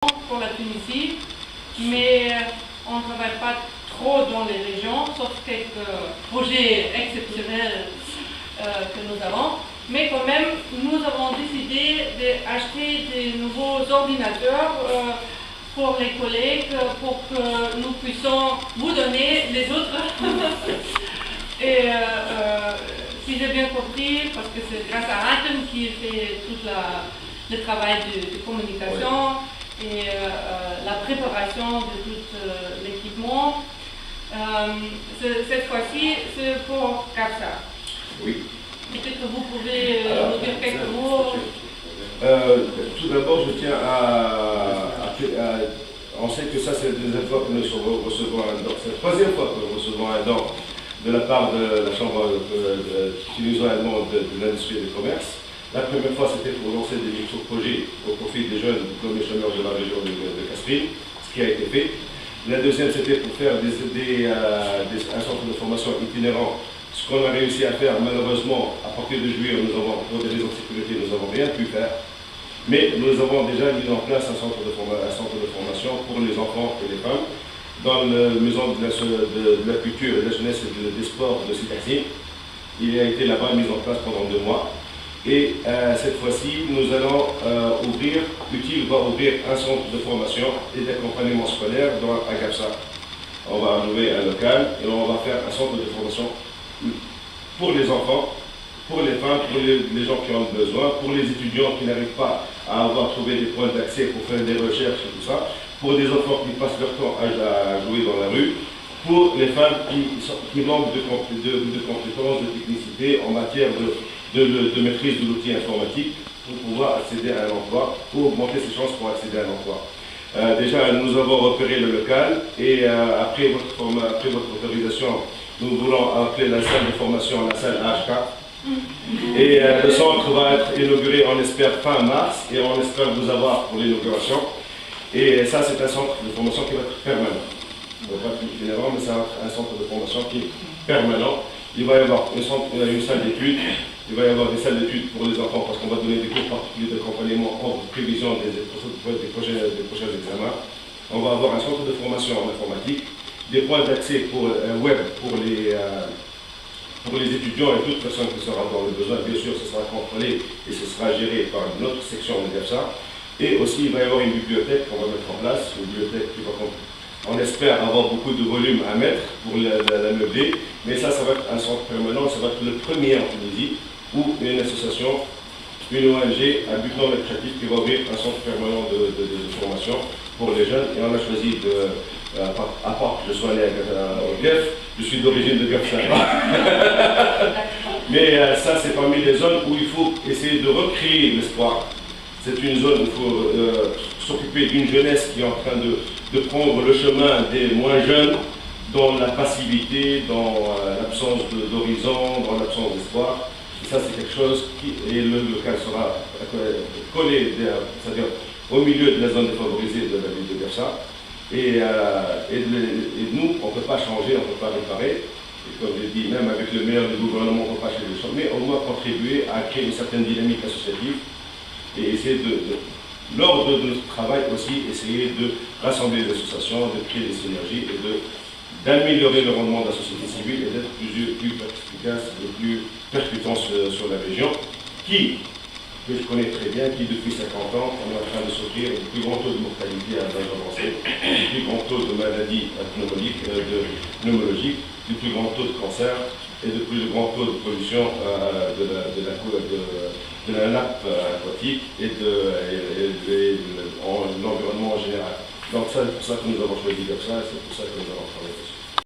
pour la Tunisie, mais on ne travaille pas trop dans les régions, sauf quelques projets exceptionnels que nous avons. Mais quand même, nous avons décidé d'acheter des nouveaux ordinateurs pour les collègues, pour que nous puissions vous donner les autres. Et si j'ai bien compris, parce que c'est grâce à Atem qui fait tout le travail de communication et la préparation de tout l'équipement, cette fois-ci, c'est pour CAPSA. Oui. Peut-être que vous pouvez nous dire quelques mots. Tout d'abord, je tiens on sait que ça, c'est la deuxième fois que nous recevons un don. C'est la troisième fois que nous recevons un don de la part de la Chambre tuniso-allemande de l'industrie et du commerce. La première fois, c'était pour lancer des micro-projets au profit des jeunes diplômés chômeurs de la région de Castres, ce qui a été fait. La deuxième, c'était pour faire un centre de formation itinérant. Ce qu'on a réussi à faire, malheureusement, à partir de juillet, pour des raisons de sécurité, nous n'avons rien pu faire. Mais nous avons déjà mis en place un centre de formation pour les enfants et les femmes dans la maison de la culture et de la jeunesse et des sports de Sitaxi. Il a été là-bas mis en place pendant 2 mois. Et cette fois-ci, nous allons Utile va ouvrir un centre de formation et d'accompagnement scolaire à Gapsa. On va louer un local et on va faire un centre de formation pour les enfants, pour les femmes, pour les gens qui ont besoin, pour les étudiants qui n'arrivent pas à avoir trouvé des points d'accès pour faire des recherches et tout ça, pour des enfants qui passent leur temps à jouer dans la rue, pour les femmes qui manquent de compétences, de technicité en matière de maîtrise de l'outil informatique pour pouvoir accéder à un emploi, pour augmenter ses chances pour accéder à un emploi. Déjà, nous avons repéré le local et après votre autorisation, nous voulons appeler la salle de formation la salle HK. Et le centre va être inauguré, on espère, fin mars, et on espère vous avoir pour l'inauguration. Et ça, c'est un centre de formation qui va être permanent. Pas itinérant, mais c'est un centre de formation qui est permanent. Il va y avoir une salle d'études, il va y avoir des salles d'études pour les enfants, parce qu'on va donner des cours particuliers d'accompagnement en prévision des prochains examens. On va avoir un centre de formation en informatique, des points d'accès pour web pour les étudiants et toute personne qui sera dans le besoin. Bien sûr, ce sera contrôlé et ce sera géré par une autre section de GAPSA. Et aussi, il va y avoir une bibliothèque qu'on va mettre en place, une bibliothèque qui va, on espère avoir beaucoup de volume à mettre pour la meubler, mais ça va être un centre permanent, ça va être le premier en Tunisie où une association, une ONG à but non lucratif qui va ouvrir un centre permanent de formation pour les jeunes. Et on a choisi à part que je sois né au GEF, je suis d'origine de GEF. Mais ça, c'est parmi les zones où il faut essayer de recréer l'espoir. C'est une zone où il faut s'occuper d'une jeunesse qui est en train de prendre le chemin des moins jeunes, dans la passivité, dans l'absence d'horizon, dans l'absence d'espoir. Et ça, c'est quelque chose et le local sera collé, c'est-à-dire au milieu de la zone défavorisée de la ville de Gapsa. Et nous, on ne peut pas changer, on ne peut pas réparer. Et comme je dis, même avec le meilleur des gouvernements, on ne peut pas changer les choses, mais au moins contribuer à créer une certaine dynamique associative et essayer lors de notre travail aussi, essayer de rassembler les associations, de créer des synergies et d'améliorer le rendement de la société civile et d'être plus efficace et plus percutant sur la région, que je connais très bien, qui depuis 50 ans, on est en train de souffrir du plus grand taux de mortalité à l'âge avancé, du plus grand taux de maladies pneumologiques, du plus grand taux de cancer et du plus grand taux de pollution de la nappe aquatique et de l'environnement en général. Donc ça, c'est pour ça que nous avons choisi comme ça et c'est pour ça que nous avons travaillé dessus.